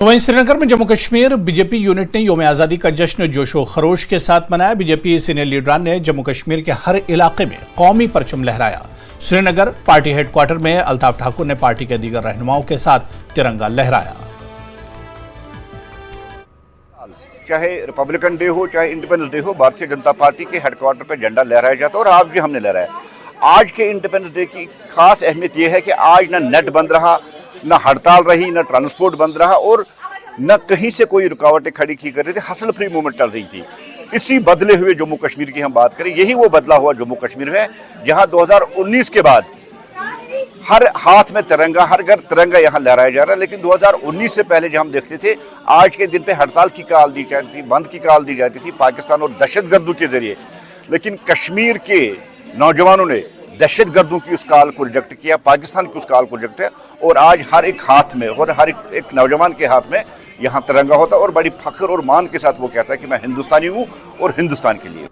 तो वहीं श्रीनगर में जम्मू कश्मीर बीजेपी यूनिट ने यौम आज़ादी का जश्न जोशो खरोश के साथ मनाया। बीजेपी सीनियर लीडरान ने जम्मू कश्मीर के हर इलाके में कौमी परचम लहराया। श्रीनगर पार्टी हेडक्वार्टर में अल्ताफ ठाकुर ने पार्टी के दीगर रहनुमाओं के साथ तिरंगा लहराया। चाहे रिपब्लिकन डे हो चाहे इंडिपेंडेंस डे हो, भारतीय जनता पार्टी के हेडक्वार्टर पर झंडा लहराया जाता है और आज भी हमने लहराया। आज के इंडिपेंडेंस डे की खास अहमियत यह है कि आज न नेट बंद रहा, न हड़ताल रही, न ट्रांसपोर्ट बंद रहा और न कहीं से कोई रुकावटें खड़ी की कर रही थी। हसल फ्री मूवमेंट चल रही थी। इसी बदले हुए जम्मू कश्मीर की हम बात करें, यही वो बदला हुआ जम्मू कश्मीर है जहां 2019 के बाद हर हाथ में तिरंगा, हर घर तिरंगा यहाँ लहराया जा रहा है। लेकिन 2019 से पहले जब हम देखते थे, आज के दिन पे हड़ताल की काल दी जाती थी, बंद की काल दी जाती थी पाकिस्तान और दहशतगर्दों के जरिए। लेकिन कश्मीर के नौजवानों ने दहशतगर्दों की उस काल को रिजेक्ट किया, पाकिस्तान की उस काल को रिजेक्ट किया और आज हर एक हाथ में और हर एक नौजवान के हाथ में यहाँ तिरंगा होता है और बड़ी फख्र और मान के साथ वो कहता है कि मैं हिंदुस्तानी हूँ और हिंदुस्तान के लिए।